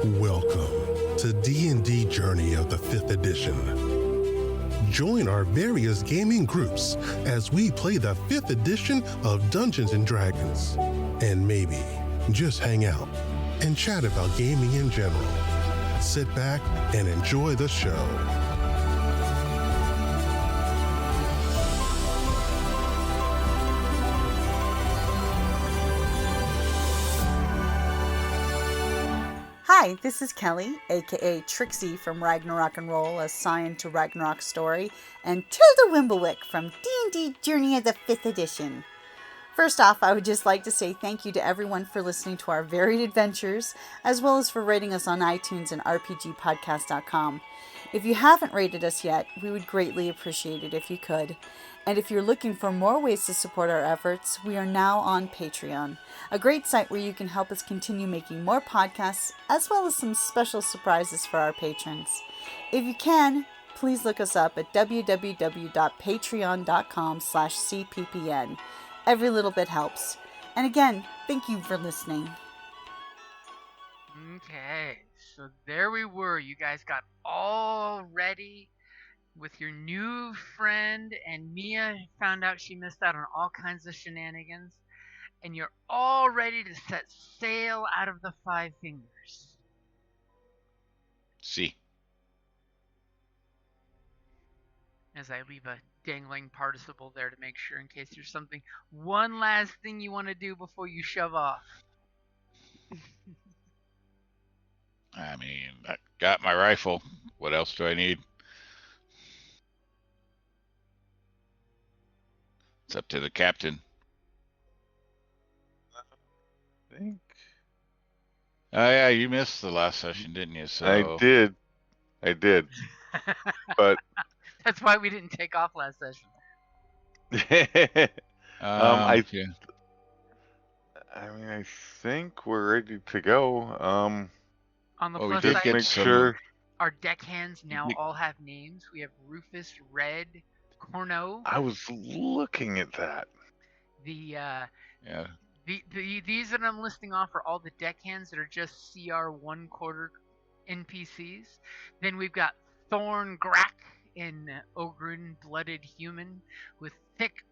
Welcome to D&D Journey of the 5th edition. Join our various gaming groups as we play the 5th edition of Dungeons & Dragons. And maybe just hang out and chat about gaming in general. Sit back and enjoy the show. Hi, this is Kelly, aka Trixie from Ragnarok and Roll, assigned to Ragnarok Story, and Tilda Wimblewick from D&D Journey of the 5th edition. First off, I would just like to say thank you to everyone for listening to our varied adventures, as well as for rating us on iTunes and rpgpodcast.com. If you haven't rated us yet, we would greatly appreciate it if you could. And if you're looking for more ways to support our efforts, we are now on Patreon, a great site where you can help us continue making more podcasts, as well as some special surprises for our patrons. If you can, please look us up at www.patreon.com/cppn. Every little bit helps. And again, thank you for listening. Okay, so there we were. You guys got all ready with your new friend, and Mia found out she missed out on all kinds of shenanigans, and you're all ready to set sail out of the Five Fingers. See. As I leave a dangling participle there to make sure in case there's something, one last thing you want to do before you shove off. I mean, I got my rifle. What else do I need? It's up to the captain. I think Oh yeah, you missed the last session, didn't you? So I did. But That's why we didn't take off last session. yeah. I mean, I think we're ready to go. On the Well, we plus did side, get Make some- sure. our deckhands now all have names. We have Rufus, Red, Corno. I was looking at that. These that I'm listing off are all the deckhands that are just CR 1/4 NPCs. Then we've got Thorn Grak, an ogrun blooded human with thick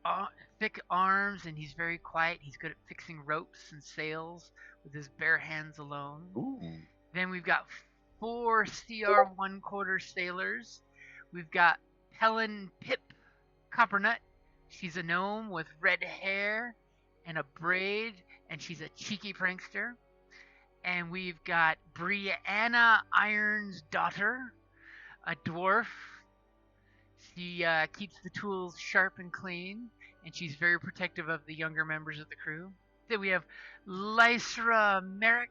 arms, and he's very quiet. He's good at fixing ropes and sails with his bare hands alone. Ooh. Then we've got 4 CR 1/4 sailors. We've got Helen Pip Coppernut. She's a gnome with red hair and a braid, and she's a cheeky prankster. And we've got Brianna Iron's daughter, a dwarf. She keeps the tools sharp and clean, and she's very protective of the younger members of the crew. Then we have Lysra Merrick,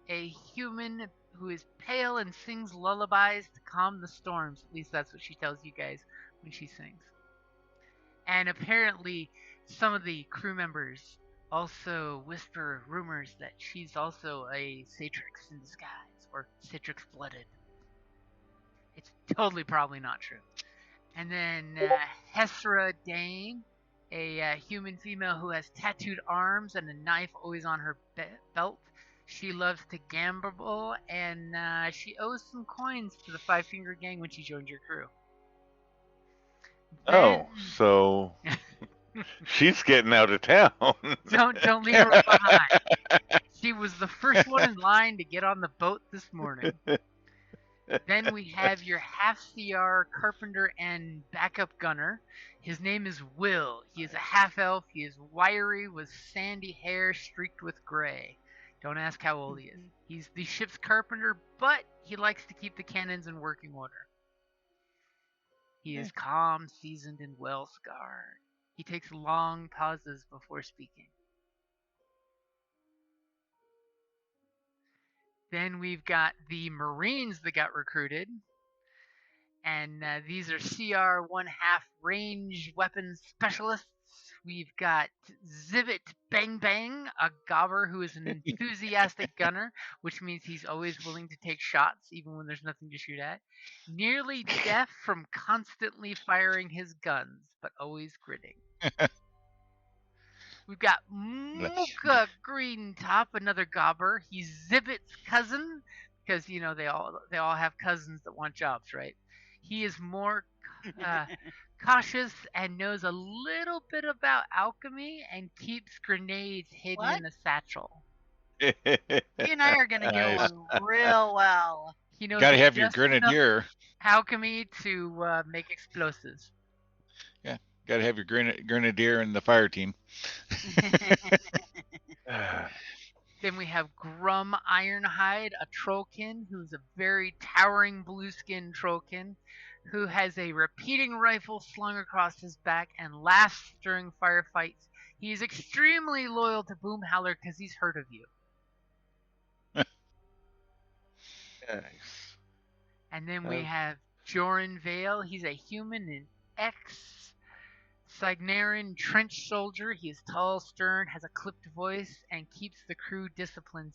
a human who is pale and sings lullabies to calm the storms. At least that's what she tells you guys when she sings. And apparently, some of the crew members also whisper rumors that she's also a Satrix in disguise, or Satrix blooded. It's totally probably not true. And then Hesra Dane, a human female who has tattooed arms and a knife always on her belt. She loves to gamble, and she owes some coins to the Five Finger Gang when she joined your crew. Oh, so she's getting out of town. Don't leave her behind. She was the first one in line to get on the boat this morning. Then we have your half CR carpenter and backup gunner. His name is Will. He is a half elf. He is wiry with sandy hair streaked with gray. Don't ask how old he is. He's the ship's carpenter, but he likes to keep the cannons in working order. He is calm, seasoned, and well scarred. He takes long pauses before speaking. Then we've got the Marines that got recruited. And these are CR 1/2 range weapons specialists. We've got Zibbit Bang Bang, a gobber who is an enthusiastic gunner, which means he's always willing to take shots even when there's nothing to shoot at. Nearly deaf from constantly firing his guns, but always gritting. We've got Mooka Green Top, another gobber. He's Zibbit's cousin, because they all have cousins that want jobs, right? He is more cautious and knows a little bit about alchemy and keeps grenades hidden What? in a satchel. You and I are going to get Nice. along real well. He knows Gotta have your just enough grenadier. alchemy to make explosives. Gotta have your grenadier in the fire team. Then we have Grum Ironhide, a trollkin who's a very towering blue-skinned trollkin who has a repeating rifle slung across his back and laughs during firefights. He is extremely loyal to BoomHowler because he's heard of you. Nice. And then we have Joran Vale. He's a human and ex-Signarin trench soldier. He is tall, stern, has a clipped voice, and keeps the crew disciplined,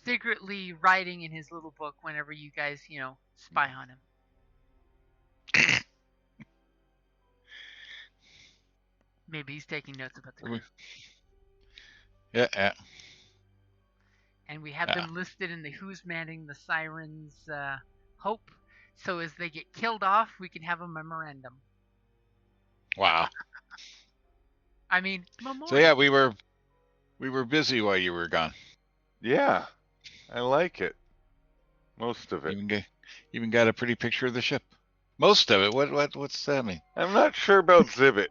secretly writing in his little book whenever you guys, spy on him. Maybe he's taking notes about the crew. Yeah. And we have them listed in the Who's Manning the Sirens Hope. So as they get killed off, we can have a memorandum. Wow. I mean, memorial. So yeah, we were busy while you were gone. Yeah, I like it. Most of it. Even got a pretty picture of the ship. Most of it. What's that mean? I'm not sure about Zibbit.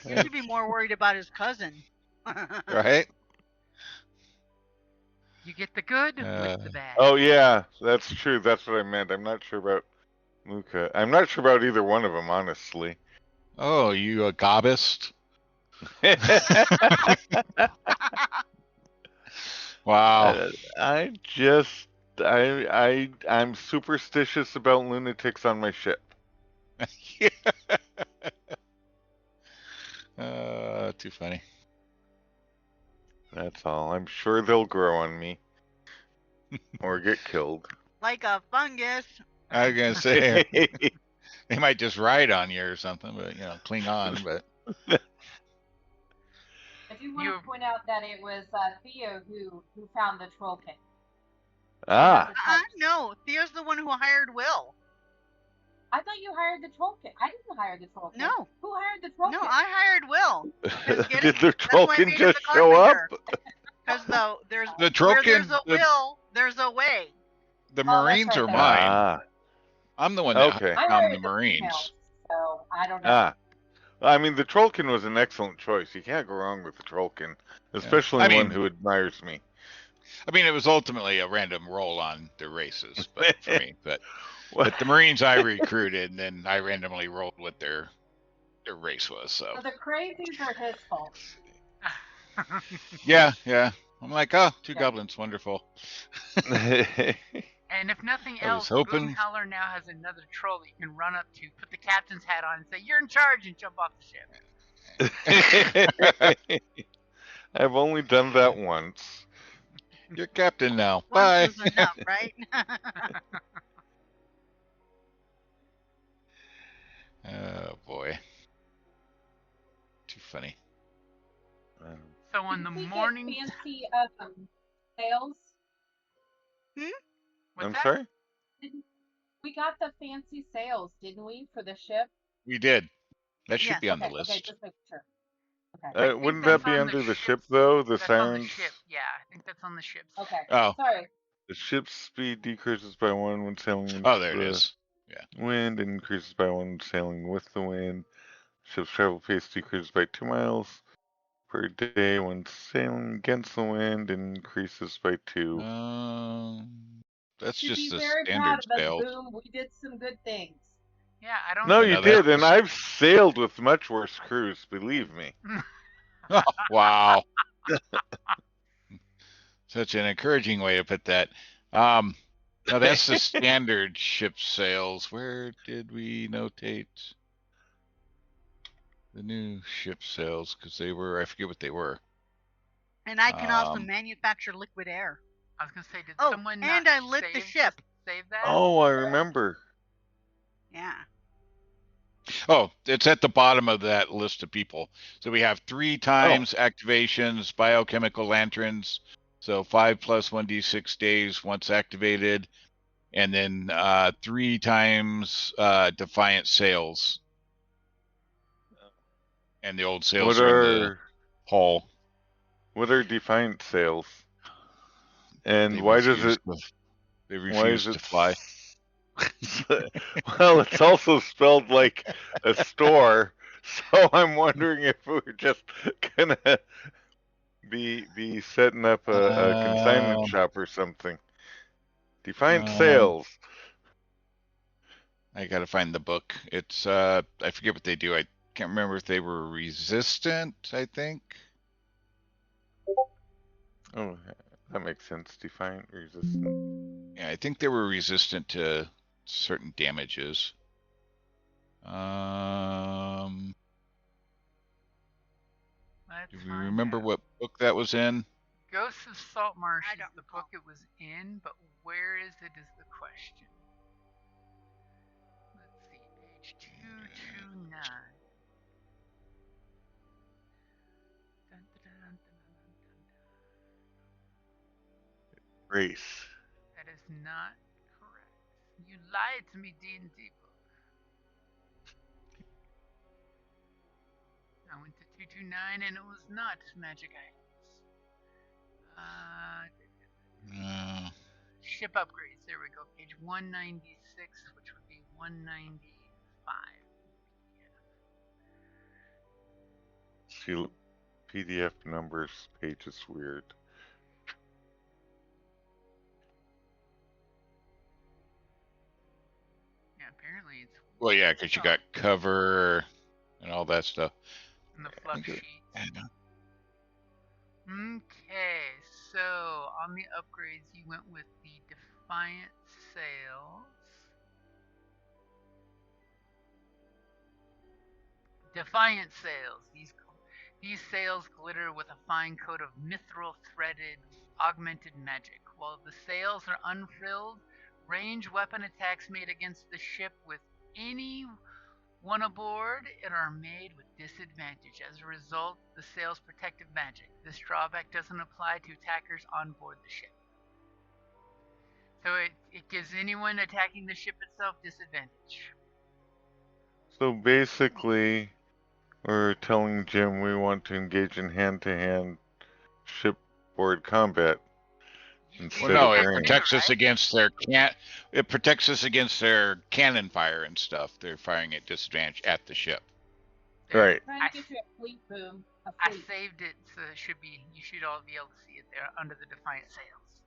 You should be more worried about his cousin. Right? You get the good with the bad. Oh yeah, that's true. That's what I meant. I'm not sure about Luca. I'm not sure about either one of them, honestly. Oh, you a gobbist? Wow. I'm superstitious about lunatics on my ship. Too funny. That's all. I'm sure they'll grow on me. Or get killed. Like a fungus. I was gonna say they might just ride on you or something, but cling on. But I do want to point out that it was Theo who found the trollkin. Ah. No, Theo's the one who hired Will. I thought you hired the trollkin. I didn't hire the trollkin. No. Who hired the trollkin? No, I hired Will. Did the trollkin just show up? Because there's the trollkin, where there's a will, there's a way. The Marines are mine. I'm the one that found the Marines. Details, so I don't know. I mean, the trollkin was an excellent choice. You can't go wrong with the trollkin, especially one who admires me. I mean, it was ultimately a random roll on the races, but for me, but the Marines I recruited, and then I randomly rolled what their race was. So the crazies are his fault. Yeah. I'm like, two goblins, wonderful. And if nothing else, BoomHowler now has another troll that you can run up to, put the captain's hat on, and say, "You're in charge," and jump off the ship. I've only done that once. You're captain now. Once Bye. is enough, right? Oh boy, too funny. So on the morning, fancy sails. I'm sorry? We got the fancy sails, didn't we, for the ship? We did. That should be on the Okay, list. just make sure. Okay. Wouldn't that be under the ship, though? The that's on the sirens? ship. Yeah, I think that's on the ship. Okay. Oh. Sorry. The ship's speed decreases by 1 when sailing. Oh, there it is. Yeah. Wind increases by 1 when sailing with the wind. Ship's travel pace decreases by 2 miles per day when sailing against the wind, and increases by 2. That's You should just be the very standard proud of us, sail. Boom. We did some good things. Yeah, I don't. No, know. you that did, and was- I've sailed with much worse crews, believe me. Wow. Such an encouraging way to put that. Now that's the standard ship sails. Where did we notate the new ship sails? Because they were, I forget what they were. And I can also manufacture liquid air. I was gonna say, did Oh, someone and not I lit the save ship. Save that? Oh, I remember. Yeah. Oh, it's at the bottom of that list of people. So we have 3 times activations, biochemical lanterns. So 5 plus 1d6 days once activated. And then 3 times defiant sails. And the old sails are in the hall. What are defiant sails? And They why does it? They refuse to fly. Well, it's also spelled like a store, so I'm wondering if we're just gonna be setting up a consignment shop or something. Defiant sails. I gotta find the book. It's I forget what they do. I can't remember if they were resistant, I think. Oh, that makes sense. Defiant, resistant. Yeah, I think they were resistant to certain damages. Do we remember what book that was in? Ghosts of Saltmarsh is the book it was in, but where is it is the question. Let's see, page 229. Dun, dun, dun, dun, dun, dun. Race. That is not correct. You lied to me, D&D book. I went to 229 and it was not magic items. Ship upgrades. There we go. Page 196, which would be 195. See, PDF numbers page is weird. Yeah, apparently it's. Well, yeah, because you got cover and all that stuff. And the fluff sheet. Okay, so on the upgrades, you went with the Defiant Sails. Defiant Sails. These sails glitter with a fine coat of mithril threaded augmented magic. While the sails are unfrilled, ranged weapon attacks made against the ship with any one aboard and are made with disadvantage. As a result, the sails protective magic. This drawback doesn't apply to attackers on board the ship. So it gives anyone attacking the ship itself disadvantage. So basically, we're telling Jim we want to engage in hand-to-hand shipboard combat. Well, no, it protects us against their It protects us against their cannon fire and stuff. They're firing at disadvantage at the ship. Right. Trying to get you a fleet, Boom. I saved it, so you should all be able to see it there under the Defiant Sails.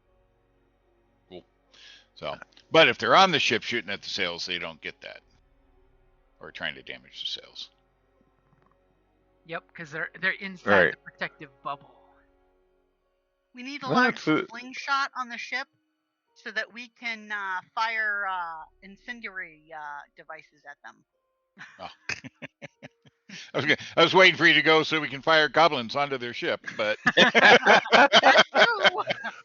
Cool. So, but if they're on the ship shooting at the sails, they don't get that, or trying to damage the sails. Yep, because they're inside the protective bubble. We need a large slingshot on the ship so that we can fire incendiary devices at them. Oh. I was waiting for you to go so we can fire goblins onto their ship, but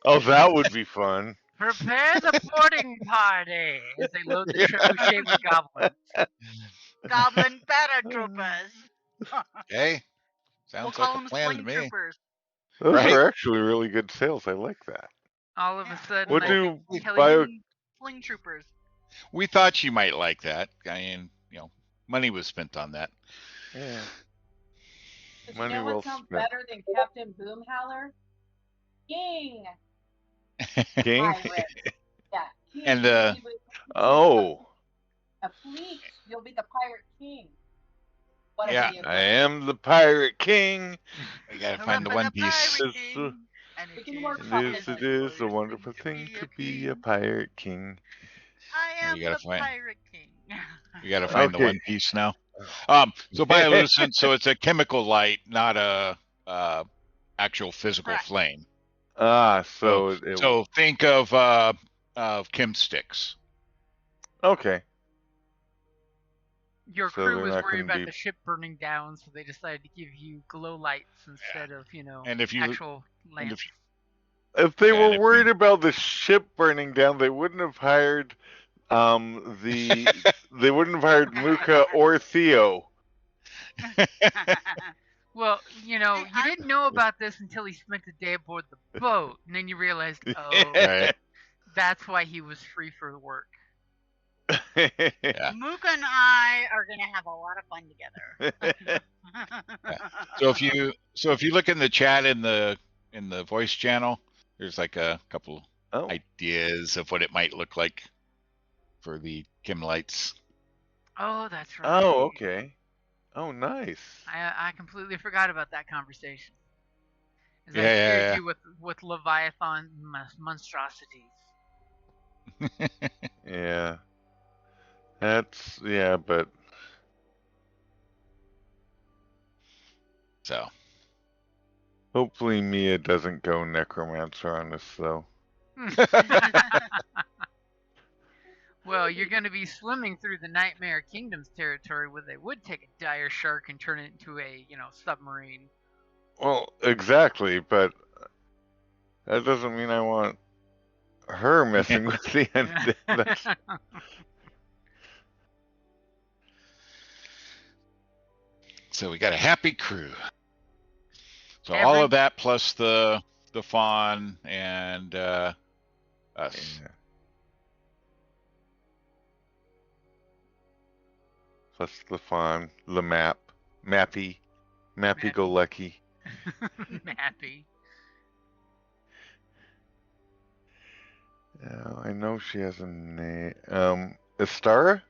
oh, that would be fun. Prepare the boarding party as they load the trebuchet with goblins. Goblin paratroopers. Okay, sounds like a plan to me. Troopers. Those are actually really good sales. I like that. All of a sudden, what do Sling troopers? We thought you might like that. I mean, money was spent on that. Yeah. Money you know what sounds better than Captain BoomHowler? King. King. Yeah. King. And a fleet. You'll be the pirate king. Yeah, I am the pirate king. You gotta find the One Piece. It is a wonderful thing to be a pirate king. I am the pirate king. You gotta find the One Piece now. So bioluminescent, so it's a chemical light, not a actual physical flame. So think of chem sticks. Okay. Your crew was worried about the ship burning down, so they decided to give you glow lights instead of, actual lamps. If they were worried about the ship burning down, they wouldn't have hired the they wouldn't have hired Muka or Theo. Well, you didn't know about this until he spent the day aboard the boat, and then you realized, oh, Right. that's why he was free for work. Yeah. Muka and I are gonna have a lot of fun together. So if you look in the chat in the voice channel, there's like a couple ideas of what it might look like for the Kim lights. Oh, that's right. Oh, okay. Oh, nice. I completely forgot about that conversation. As I Yeah, scared yeah. you with Leviathan monstrosities. Yeah. But So hopefully Mia doesn't go necromancer on us, though. Well, you're going to be swimming through the Nightmare Kingdoms territory where they would take a dire shark and turn it into a, submarine. Well, exactly, but that doesn't mean I want her messing with the undead. So we got a happy crew. So all of that plus the fawn and us. Yeah. Plus the fawn, the Mappy go lucky. Mappy. I know she has a name. Astara?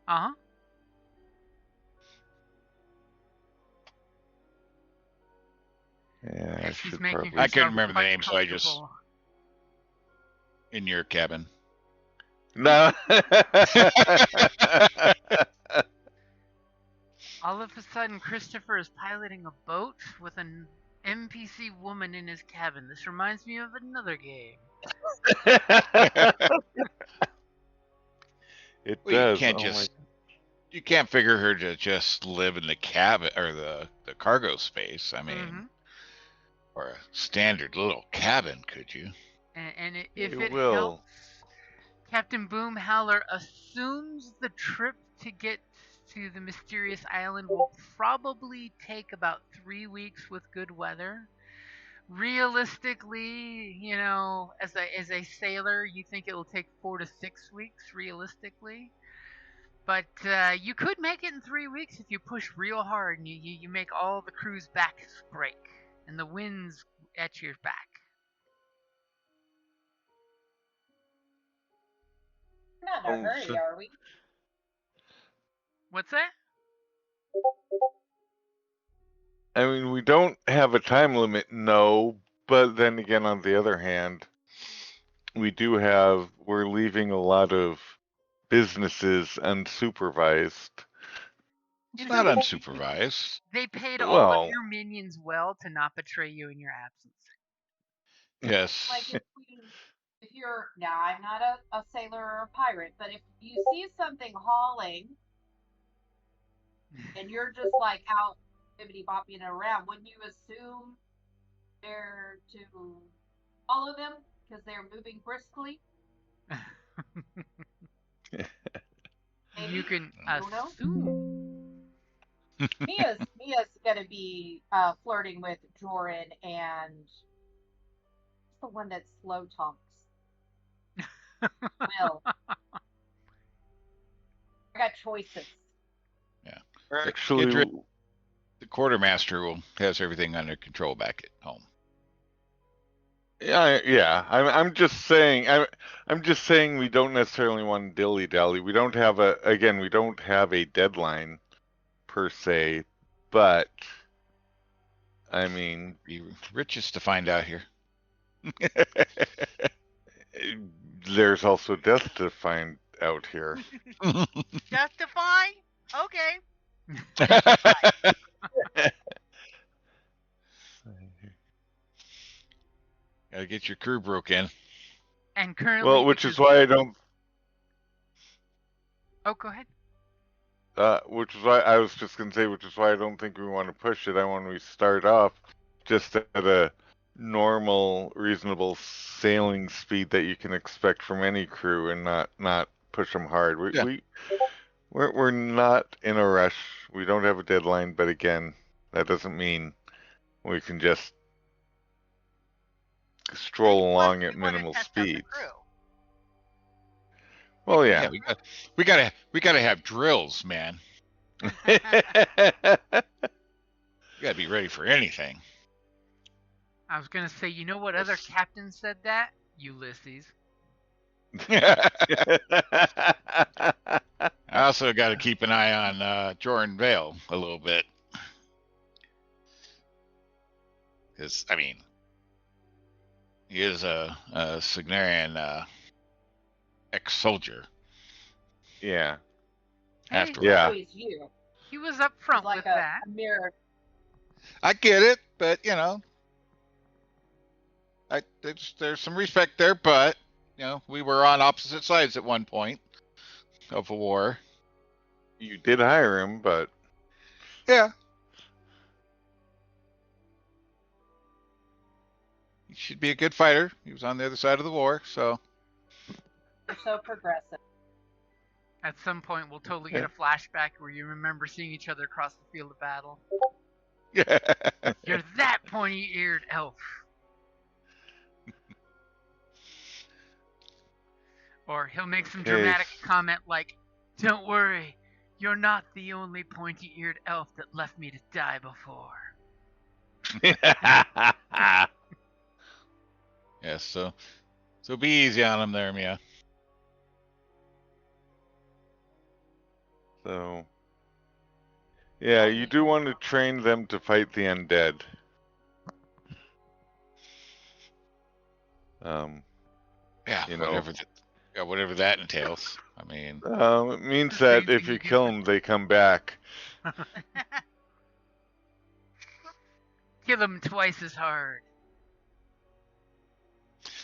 Uh-huh. Yeah, she's making I couldn't remember the quite name, so I just comfortable. in your cabin. No. All of a sudden, Christopher is piloting a boat with an NPC woman in his cabin. This reminds me of another game. It Well, does. You can't figure her to just live in the cabin or the cargo space. I mean, or a standard little cabin, could you? And if it will. helps, Captain BoomHowler assumes the trip to get to the mysterious island will probably take about 3 weeks with good weather. Realistically, as a sailor, you think it will take 4 to 6 weeks realistically. But you could make it in 3 weeks if you push real hard and you make all the crew's backs break and the wind's at your back. We're not in a hurry, are we? What's that? I mean, we don't have a time limit, no. But then again, on the other hand, we're leaving a lot of businesses unsupervised. It's not unsupervised. They paid all of your minions well to not betray you in your absence. Yes. Like if you're, now I'm not a sailor or a pirate, but if you see something hauling and you're just like out bibbity-bopping around, wouldn't you assume they're to follow them because they're moving briskly? You can assume. Mia's gonna be flirting with Joran and the one that slow talks. Will. I got choices. Yeah. Actually, the quartermaster has everything under control back at home. Yeah. I'm just saying. I'm just saying we don't necessarily want to dilly dally. We don't have a deadline per se, but I mean, Be richest to find out here. there's also death to find out here. Death to find? Okay. Gotta get your crew broke in. And currently, which is why I don't. Oh, go ahead. Which is why I was just gonna say, which is why I don't think we want to push it. I want to start off just at a normal, reasonable sailing speed that you can expect from any crew, and not push them hard. We're not in a rush. We don't have a deadline, but again, that doesn't mean we can just stroll along at minimal speeds. Well, yeah. We gotta have drills, man. We gotta be ready for anything. I was gonna say, you know what other captain said that? Ulysses. I also got to keep an eye on Jordan Vale a little bit. Because, I mean, he is a Signarian ex-soldier. Yeah. After Yeah. Always you. He was up front Like with that. a mirror. I get it, but, you know, there's some respect there, but, you know, we were on opposite sides at one point of a war. You did hire him, but... Yeah. He should be a good fighter. He was on the other side of the war, so... You're so progressive. At some point, we'll totally get a flashback where you remember seeing each other across the field of battle. Yeah. You're that pointy-eared elf. Or he'll make some dramatic comment like, "Don't worry, you're not the only pointy-eared elf that left me to die before." Yes, so be easy on him there, Mia. So, yeah, you do want to train them to fight the undead. Yeah, you know, whatever that entails. I mean, it means that if you kill them, they come back. Kill them twice as hard.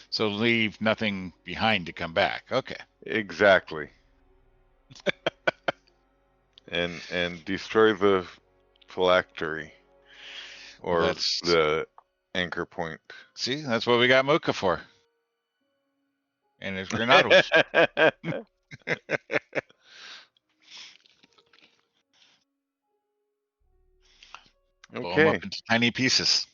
So leave nothing behind to come back. Okay. Exactly. and destroy the phylactery or the anchor point. See, that's what we got Mocha for. And his granados. Blow them up into tiny pieces.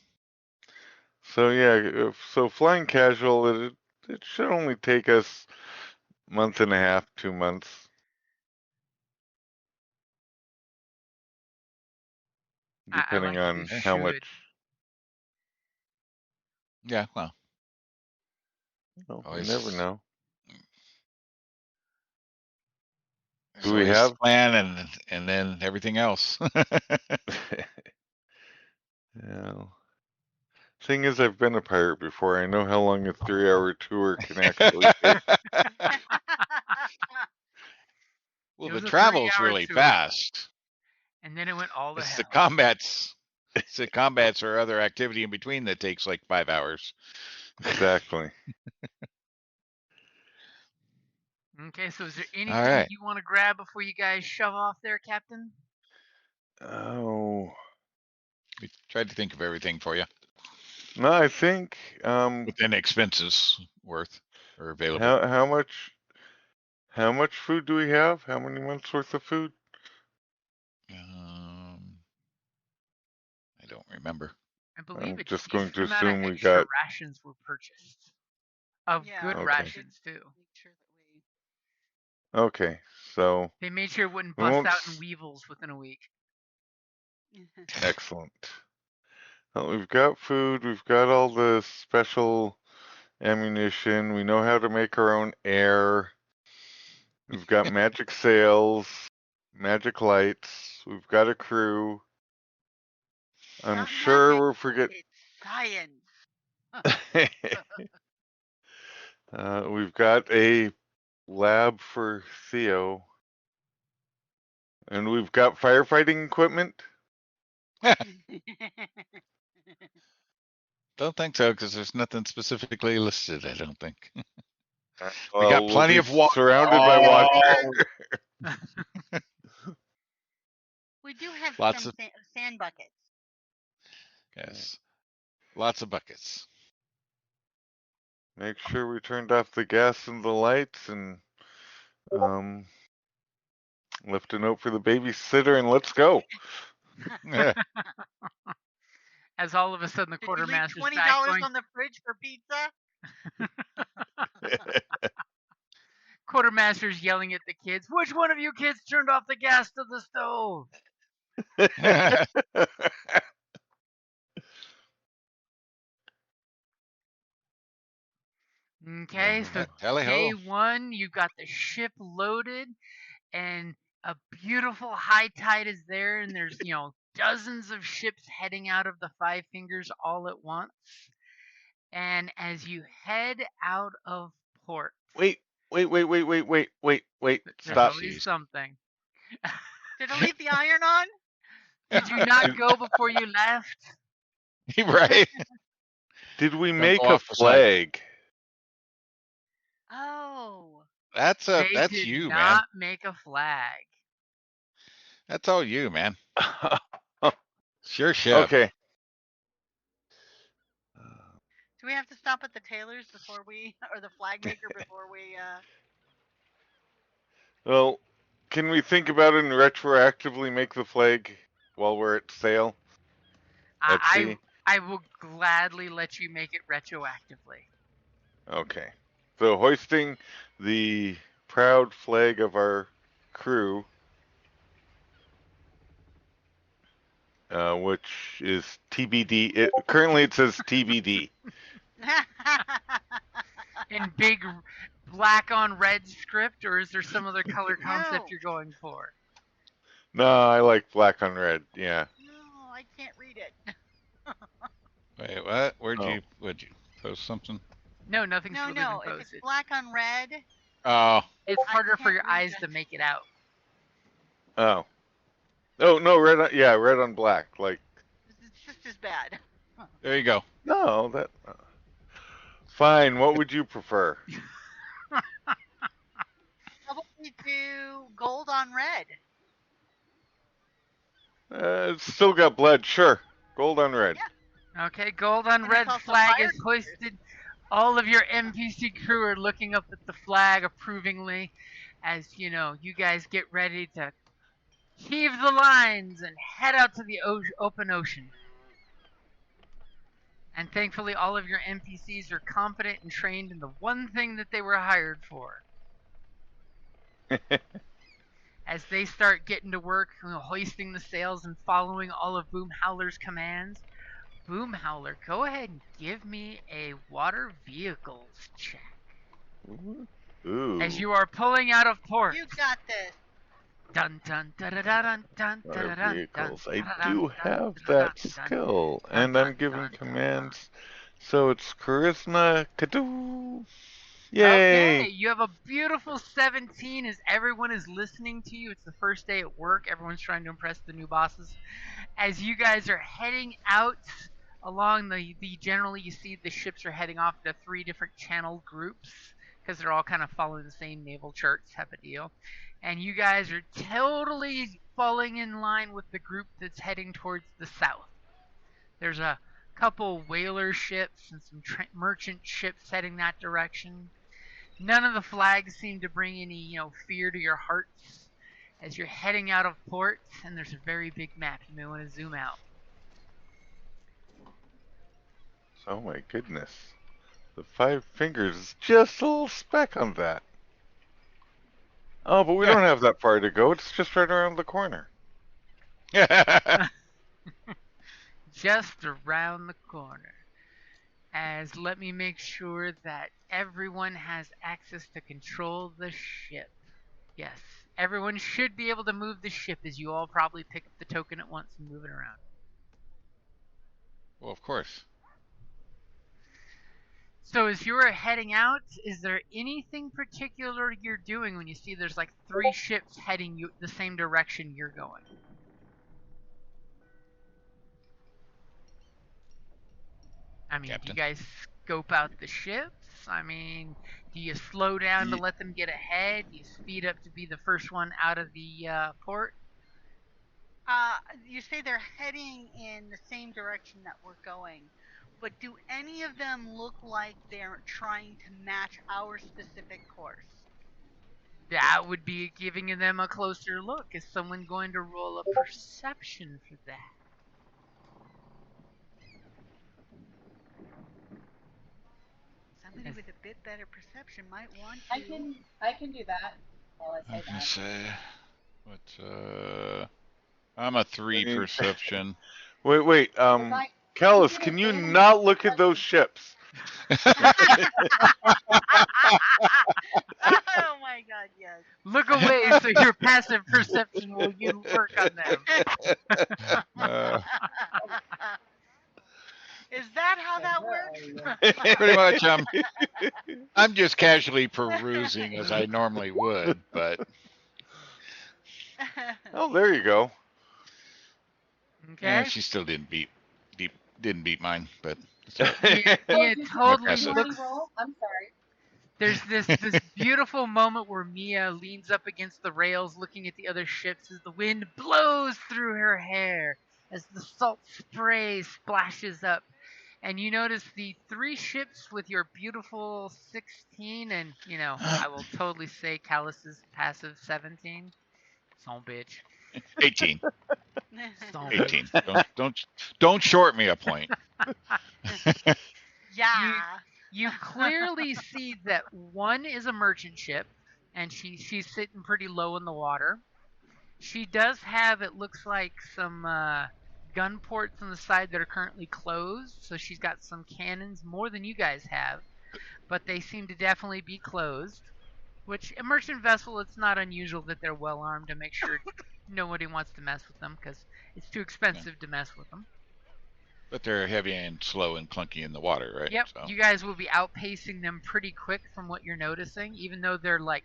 So yeah, so flying casual, it should only take us a month and a half, 2 months. Depending on how much. Yeah, well. You never know. Do we have plan and then everything else? Yeah. Thing is, I've been a pirate before. I know how long a 3-hour tour can actually take. Well, the travel's really fast. And then it went all to hell. The combats or other activity in between that takes like 5 hours. Exactly. Okay, so is there anything you want to grab before you guys shove off there, Captain? Oh. We tried to think of everything for you. No, I think within expenses worth or available. How much food do we have? How many months worth of food? I don't remember. I believe I'm just going to assume we got rations were purchased. Of good rations too. Okay, so they made sure it wouldn't bust out in weevils within a week. Excellent. Well, we've got food. We've got all the special ammunition. We know how to make our own air. We've got magic sails, magic lights. We've got a crew. I'm sure we're forgetting science. We've got a lab for Theo. And we've got firefighting equipment. Don't think so, because there's nothing specifically listed, I don't think. Well, we got plenty of water. Surrounded by water. We do have lots some sand buckets. Yes. Lots of buckets. Make sure we turned off the gas and the lights, and Left a note for the babysitter, and let's go. As all of a sudden the Did you leave quartermaster's $20 back going. on the fridge for pizza? Quartermaster's yelling at the kids. Which one of you kids turned off the gas to the stove? Okay, so Tally-ho. day one, you've got the ship loaded, and a beautiful high tide is there, and there's, dozens of ships heading out of the Five Fingers all at once. And as you head out of port, Wait. there's Stop. always something. Did I leave the iron on? Did you not go before you left? Right. Did we Don't make go a off the side. flag? Oh. That's They that's did you, man. not make a flag. That's all you, man. Sure ship. Okay. Do we have to stop at the tailors before we, or the flag maker before we, Well, can we think about it and retroactively make the flag while we're at sail? At sea? I will gladly let you make it retroactively. Okay. So hoisting the proud flag of our crew, which is TBD. Currently it says TBD. In big black on red script, or is there some other color concept No. you're going for? No, I like black on red. Yeah. No, I can't read it. Wait, what? Would Oh. you post something? No, nothing's No, really no. been If it's posted. black on red, Oh, It's I harder for can't your read eyes that. to make it out. Oh. Oh no, red. Red on black. Like it's just as bad. there you go. no, that. Fine. What would you prefer? How about we do gold on red? It's still got blood. Sure. Gold on red. Yeah. Okay, gold on And red it's also flag fire is hoisted. All of your NPC crew are looking up at the flag approvingly as, you guys get ready to heave the lines and head out to the open ocean. And thankfully, all of your NPCs are competent and trained in the one thing that they were hired for. As they start getting to work, hoisting the sails and following all of BoomHowler's commands, BoomHowler, go ahead and give me a water vehicles check. Ooh. As you are pulling out of port. You got this. Dun dun dun dun dun dun Our dun vehicles. dun, I do have that skill, and I'm giving commands. So it's charisma. Kadoo! Yay! Okay, you have a beautiful 17 as everyone is listening to you. It's the first day at work. Everyone's trying to impress the new bosses. As you guys are heading out along the generally you see the ships are heading off to 3 different channel groups because they're all kind of following the same naval charts type of deal. And you guys are totally falling in line with the group that's heading towards the south. There's a couple whaler ships and some merchant ships heading that direction. None of the flags seem to bring any, fear to your hearts as you're heading out of port, and there's a very big map. You may want to zoom out. Oh my goodness. The Five Fingers is just a little speck on that. Oh, but we don't have that far to go. It's just right around the corner. Just around the corner. As let me make sure that everyone has access to control the ship. Yes, everyone should be able to move the ship as you all probably pick up the token at once and move it around. Well, of course. So as you are heading out, is there anything particular you're doing when you see there's like 3 ships heading the same direction you're going? I mean, Captain. do you guys scope out the ships? I mean, do you slow down to let them get ahead? Do you speed up to be the first one out of the port? You say they're heading in the same direction that we're going, but do any of them look like they're trying to match our specific course? That would be giving them a closer look. Is someone going to roll a perception for that? Somebody with a bit better perception might want to. I can do that. While I I say was gonna that. say, I'm a 3 perception. Wait. Callus, can you not look at those ships? Oh my god, yes. Look away so your passive perception will work on them. Is that how that works? Pretty much, I'm just casually perusing as I normally would, but Oh, there you go. Okay. she still didn't beat mine, but Mia totally passive. looks. I'm sorry. There's this beautiful moment where Mia leans up against the rails looking at the other ships as the wind blows through her hair as the salt spray splashes up. And you notice the 3 ships with your beautiful 16 and, I will totally say Callus's passive 17. Son bitch. 18. Son 18. bitch. Don't short me a point. Yeah. You clearly see that one is a merchant ship, and she's sitting pretty low in the water. She does have, it looks like, some gun ports on the side that are currently closed, so she's got some cannons, more than you guys have, but they seem to definitely be closed. Which, a merchant vessel, it's not unusual that they're well armed to make sure nobody wants to mess with them, because it's too expensive to mess with them. But they're heavy and slow and clunky in the water, right? Yep, So. you guys will be outpacing them pretty quick from what you're noticing, even though they're like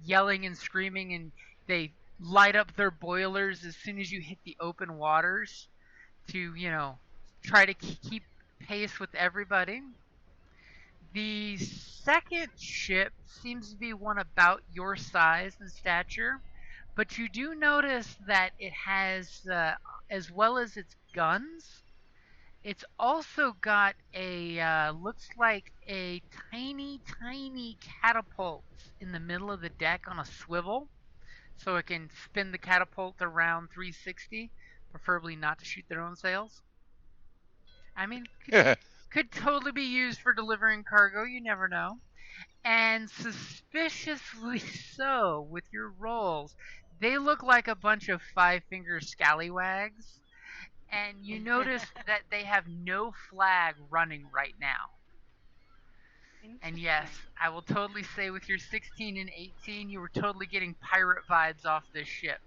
yelling and screaming and they light up their boilers as soon as you hit the open waters to, try to keep pace with everybody. The second ship seems to be one about your size and stature, but you do notice that it has, as well as its guns, it's also got looks like a tiny catapult in the middle of the deck on a swivel, so it can spin the catapult around 360, preferably not to shoot their own sails. I mean, could totally be used for delivering cargo, you never know. And suspiciously so, with your rolls, they look like a bunch of 5-finger scallywags. And you notice that they have no flag running right now. And yes, I will totally say with your 16 and 18, you were totally getting pirate vibes off this ship.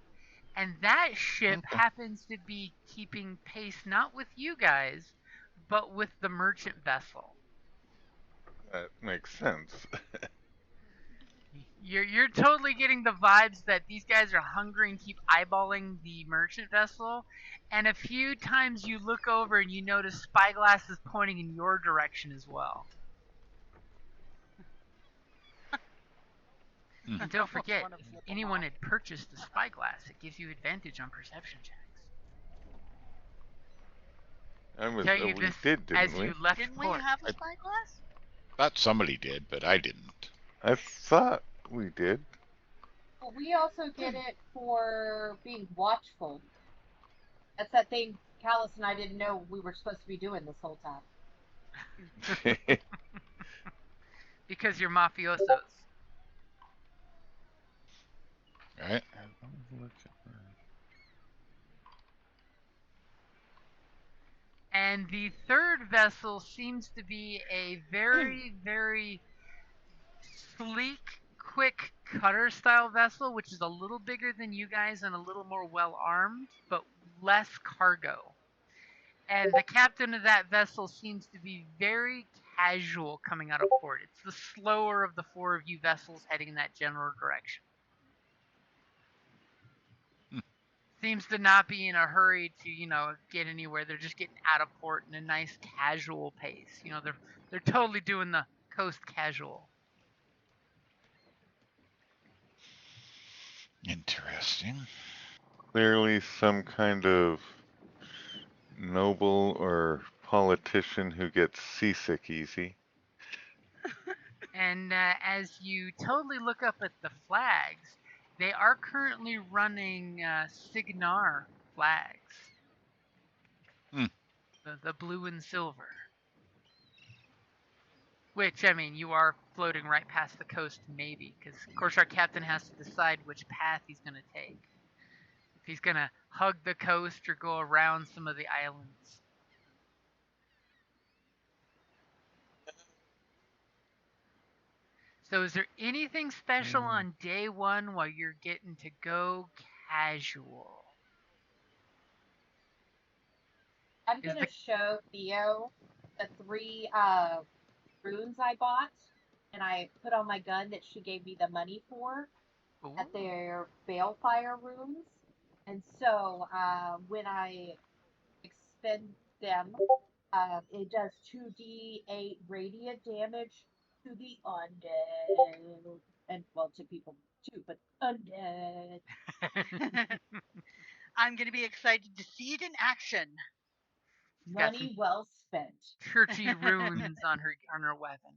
And that ship happens to be keeping pace not with you guys, but with the merchant vessel. That makes sense. You're totally getting the vibes that these guys are hungry and keep eyeballing the merchant vessel. And a few times you look over and you notice spyglass is pointing in your direction as well. And don't forget, if anyone had purchased the spyglass, it gives you advantage on perception checks. We did, didn't we? You left Didn't we port. have a spyglass? Thought somebody did, but I didn't. I thought we did. Well, we also get it for being watchful. That's that thing Callus and I didn't know we were supposed to be doing this whole time. Because you're mafiosos. Right? And the third vessel seems to be a very, very sleek, quick cutter style vessel, which is a little bigger than you guys and a little more well armed, but less cargo. And the captain of that vessel seems to be very casual coming out of port. It's the slower of the 4 of you vessels heading in that general direction. Seems to not be in a hurry to, get anywhere. They're just getting out of port in a nice casual pace. They're totally doing the coast casual. Interesting. Clearly some kind of noble or politician who gets seasick easy. And as you totally look up at the flags, they are currently running Signar flags. Hmm. The blue and silver. Which, I mean, you are floating right past the coast, maybe, because, of course, our captain has to decide which path he's going to take. If he's going to hug the coast or go around some of the islands. So is there anything special on day one while you're getting to go casual? I'm going to show Theo the 3 runes I bought, and I put on my gun that she gave me the money for. Ooh. At their balefire runes. And so when I expend them, it does 2d8 radiant damage to the undead. And, well, to people too, but undead. I'm going to be excited to see it in action. Money well spent. Churchy runes on her weapon.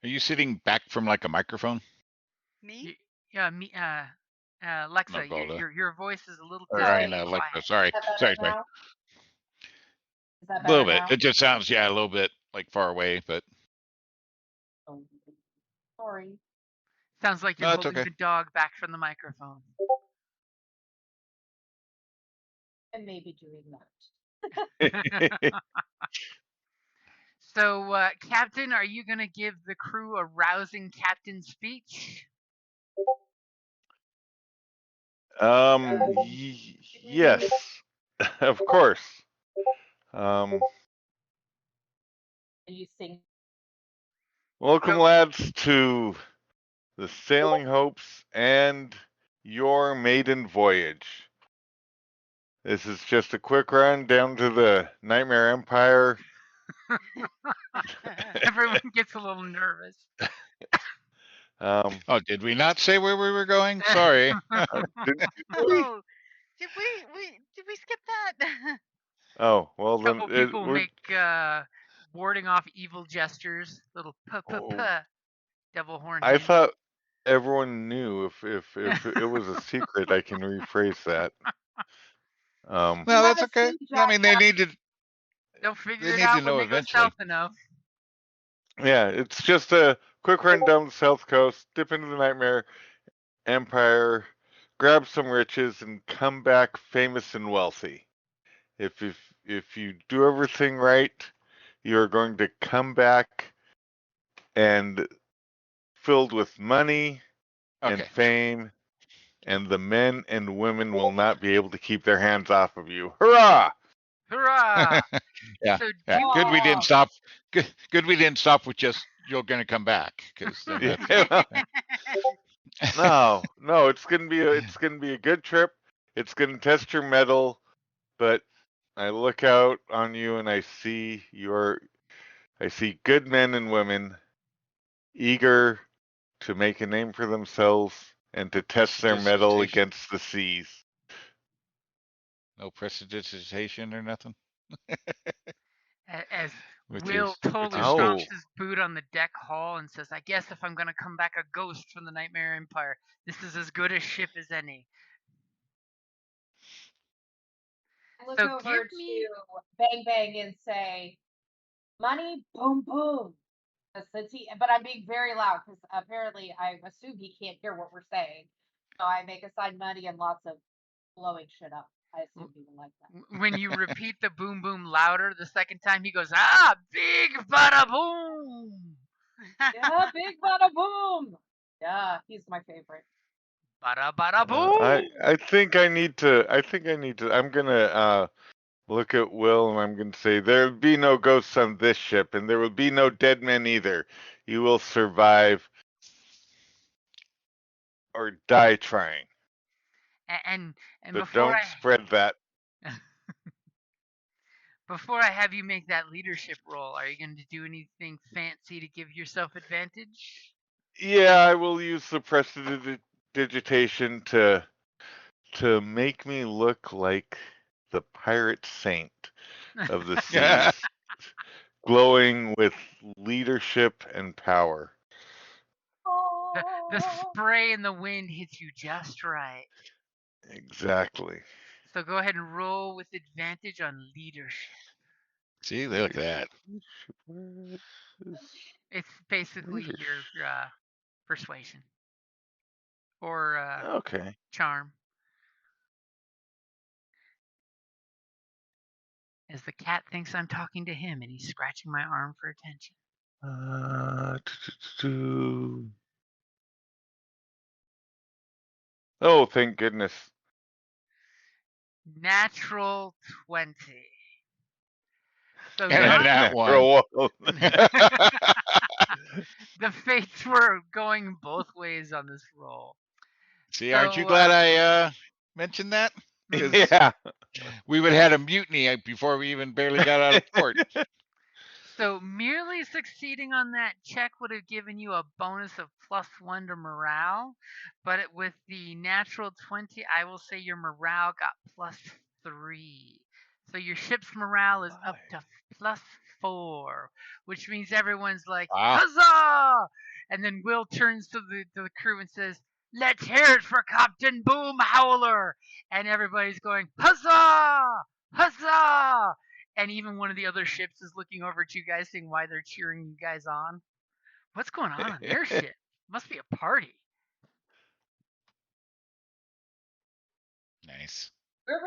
Are you sitting back from like a microphone? Me? Yeah, me. Alexa, No, Golda. your voice is a little Or, too Alexa, quiet. sorry. Is that better Sorry. now? Is that A better little bit. now? It just sounds, a little bit like far away, but Oh, sorry. Sounds like you're no, it's holding okay. the dog back from the microphone. I may be doing that. So, Captain, are you going to give the crew a rousing captain speech? Yes, of course. And you sing. Welcome, Go. lads, to the Sailing Hopes and your maiden voyage. This is just a quick run down to the Nightmare Empire. Everyone gets a little nervous. Um, Oh, did we not say where we were going? Sorry. did Oh, did we skip that? Oh, well A then couple people we're. make warding off evil gestures, little devil horn I hand. thought everyone knew. If it was a secret, I can rephrase that. No, that's okay. I mean, they need to. They'll figure They it need out to when know they go eventually. south enough. Yeah, it's just a quick run down the south coast, dip into the Nightmare Empire, grab some riches, and come back famous and wealthy. If you do everything right, you're going to come back and filled with money and Okay. fame, and the men and women will not be able to keep their hands off of you. Hurrah! Hurrah! Yeah. So Yeah. do Good we Oh. didn't stop. Good we didn't stop with just you're going to come back, because then that's Yeah. No, it's gonna be a good trip. It's gonna test your mettle, but I look out on you and I see good men and women eager to make a name for themselves and to test their mettle Prestidigitation? against the seas. No prestidigitation or nothing. as With Will your totally Oh. stomps his boot on the deck hall and says, "I guess if I'm gonna come back a ghost from the Nightmare Empire, this is as good a ship as any." I look So over give me to Bang Bang and say, "Money, boom, boom." But I'm being very loud because apparently I assume he can't hear what we're saying. So I make a sign money and lots of blowing shit up. I assume he would like that. when you repeat the boom boom louder the second time, he goes, "Ah, big bada boom, Yeah, big bada boom. Yeah, he's my favorite. bada bada boom." I think I need to. I'm gonna look at Will and I'm gonna say there'll be no ghosts on this ship, and there will be no dead men either. You will survive or die trying. And But before don't spread that. before I have you make that leadership role, are you going to do anything fancy to give yourself advantage? Yeah, I will use the prestidigitation to make me look like the pirate saint of the seas. glowing with leadership and power. The spray in the wind hits you just right. Exactly. So go ahead and roll with advantage on leadership. See, look at that. It's basically your persuasion or Okay. charm. As the cat thinks I'm talking to him and he's scratching my arm for attention. Oh, thank goodness. Natural 20. So And not that one. the fates were going both ways on this roll. See, aren't you glad I mentioned that? Yeah. We would have had a mutiny before we even barely got out of port. So merely succeeding on that check would have given you a bonus of +1 to morale, but with the natural 20, I will say your morale got +3. So your ship's morale is up to +4, which means everyone's like, Wow. huzzah! And then Will turns to the crew and says, let's hear it for Captain BoomHowler! And everybody's going, huzzah! Huzzah! And even one of the other ships is looking over at you guys, saying why they're cheering you guys on. What's going on their ship? Must be a party. Nice. We're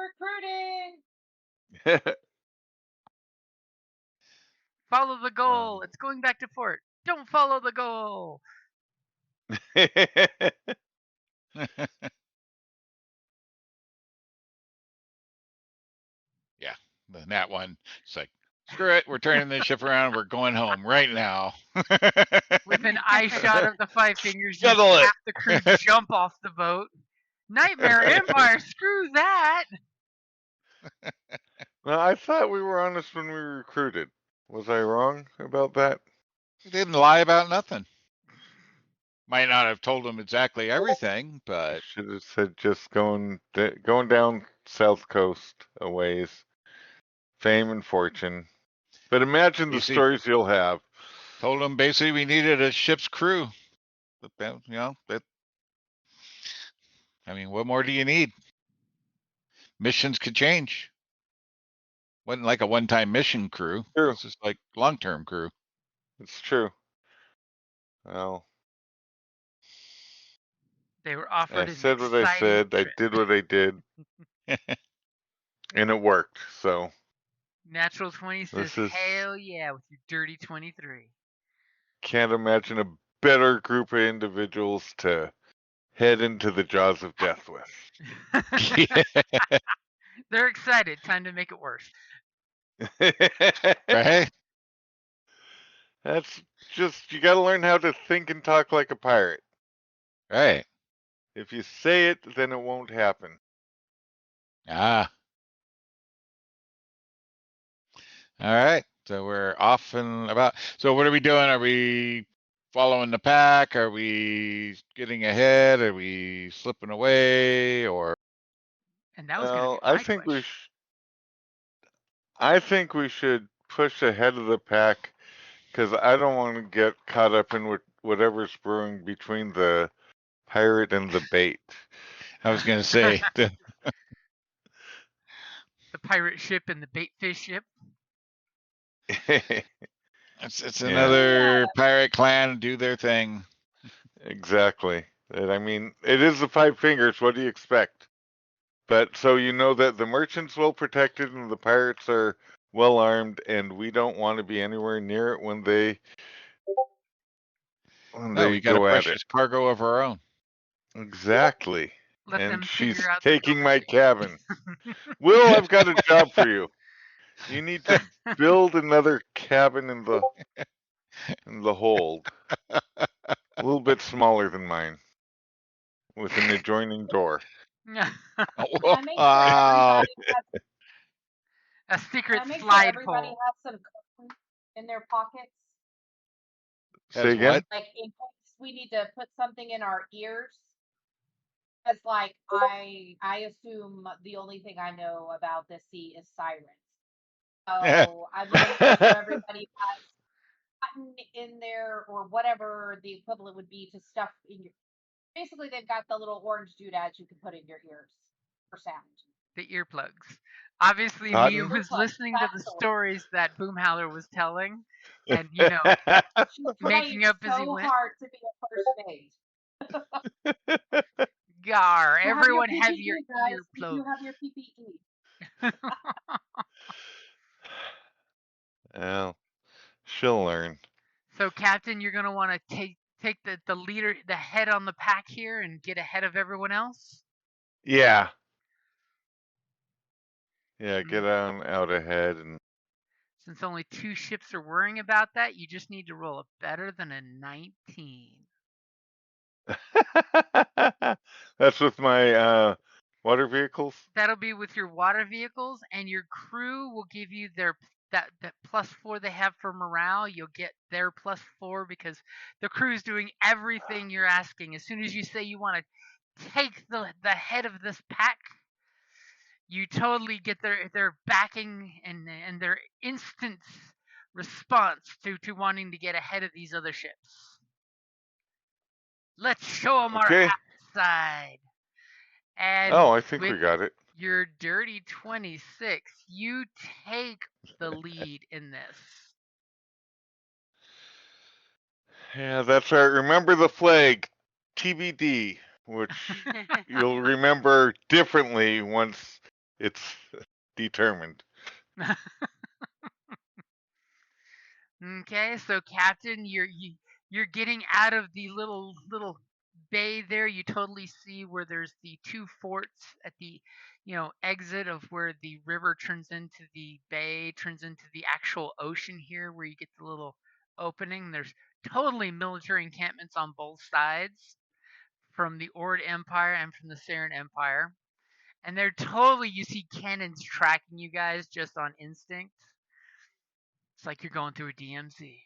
recruiting. Follow the goal. It's going back to port. Don't follow the goal. Yeah, the nat one. It's like, screw it. We're turning this ship around. We're going home right now. With an eye shot of the five fingers, you Settle it. have the crew jump off the boat. Nightmare Empire, screw that. Well, I thought we were honest when we recruited. Was I wrong about that? We didn't lie about nothing. Might not have told them exactly everything, but Should have said just going down south coast a ways. Fame and fortune. But imagine the stories you'll have. Told them basically we needed a ship's crew. You know, I mean, what more do you need? Missions could change. Wasn't like a one-time mission crew. True. This is like long-term crew. It's true. Well, They were offered. I said what I said. Trip. I did what I did, and it worked. So Natural 20 says, hell yeah, with your dirty 23. Can't imagine a better group of individuals to head into the jaws of death with. They're excited. Time to make it worse. Right? That's just, you got to learn how to think and talk like a pirate. Right. If you say it, then it won't happen. Ah. All right. So we're off and about. So what are we doing? Are we following the pack? Are we getting ahead? Are we slipping away? Or and that was going to be my question. I think we should push ahead of the pack because I don't want to get caught up in whatever's brewing between the pirate and the bait. I was going to say the pirate ship and the bait fish ship. It's another pirate clan do their thing. Exactly. I mean, it is the Five Fingers. What do you expect? But so you know that the merchant's well protected and the pirates are well armed, and we don't want to be anywhere near it when they we got go a at precious it. cargo of our own. Exactly. Let and them she's out taking my cabin. Will, I've got a job for you. You need to build another cabin in the hold. A little bit smaller than mine, with an adjoining door. Wow. A secret slide sure everybody pole. Have some in their pockets. Say again? What? Like in case we need to put something in our ears. Because like I assume the only thing I know about this sea is sirens. So I'm going to make sure everybody has cotton in there or whatever the equivalent would be to stuff in your. Basically, they've got the little orange doodads you can put in your ears for sound. The earplugs. Obviously, me Cotton? was Earplugs, listening to the that's the word. stories that BoomHowler was telling, and She making tried up as he so went. hard to be a first maid. Gar, You everyone have have your your PPE, guys. You earplugs. have your PPE. Well, she'll learn. So, Captain, you're gonna want to take the leader, the head on the pack here, and get ahead of everyone else. Yeah. Yeah, get on out ahead and Since only 2 ships are worrying about that, you just need to roll a better than a 19. that's with my water vehicles. That'll be with your water vehicles, and your crew will give you their that +4 they have for morale. You'll get their +4 because the crew's doing everything you're asking. As soon as you say you want to take the head of this pack, you totally get their backing and their instant response to wanting to get ahead of these other ships. Let's show them Okay. our side. And Oh, I think with we got it. your dirty 26, you take the lead in this. Yeah, that's right. Remember the flag, TBD, which you'll remember differently once it's determined. Okay, so Captain, you're getting out of the little bay there. You totally see where there's the 2 forts at the exit of where the river turns into the bay, turns into the actual ocean here, where you get the little opening. There's totally military encampments on both sides, from the Ord Empire and from the Saren Empire. And they're totally, you see cannons tracking you guys just on instinct. It's like you're going through a DMZ.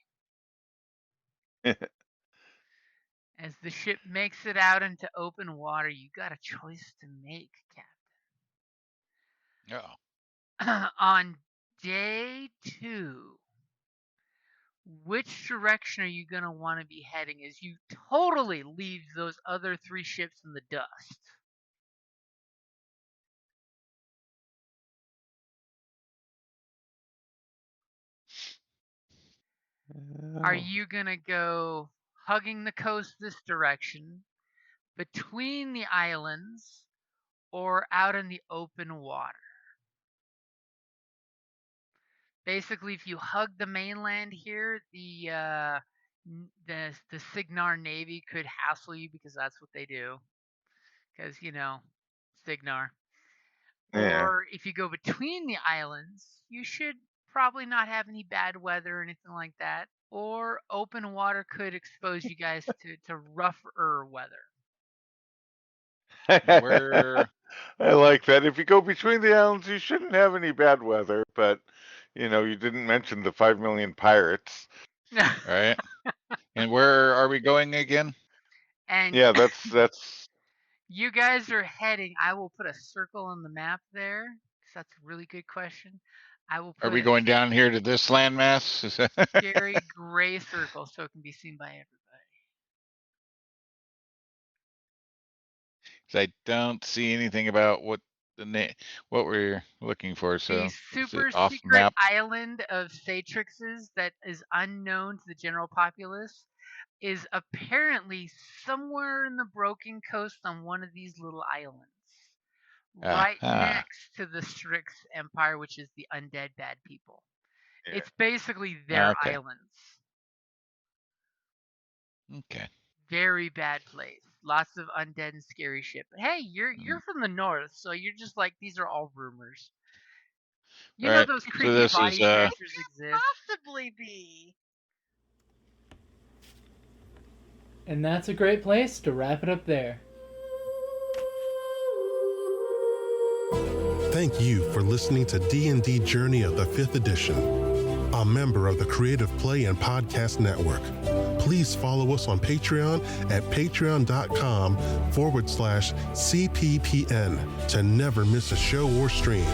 As the ship makes it out into open water, you got a choice to make, Captain. Oh. On day 2, which direction are you going to want to be heading as you totally leave those other 3 ships in the dust? Are you going to go hugging the coast this direction, between the islands, or out in the open water? Basically, if you hug the mainland here, the Signar Navy could hassle you because that's what they do. Because, Signar. Yeah. Or if you go between the islands, you should probably not have any bad weather or anything like that. Or open water could expose you guys to rougher weather. Where I like that. If you go between the islands, you shouldn't have any bad weather, but you didn't mention the 5 million pirates. right? And where are we going again? And Yeah, that's you guys are heading. I will put a circle on the map there, because that's a really good question. I will put Are we going down here to this landmass? a scary gray circle so it can be seen by everybody. I don't see anything about what we're looking for. So The is super it off secret map? island of Satrixes that is unknown to the general populace is apparently somewhere in the Broken Coast on one of these little islands. Right next to the Strix Empire, which is the undead bad people. Yeah. It's basically their Okay. islands. Okay. Very bad place. Lots of undead and scary shit. But hey, you're from the north, so you're just like, these are all rumors. You know Right. those So creepy this body is, snatchers exist. Possibly be. And that's a great place to wrap it up there. Thank you for listening to D&D Journey of the 5th Edition, a member of the Creative Play and Podcast Network. Please follow us on Patreon at patreon.com/CPPN to never miss a show or stream.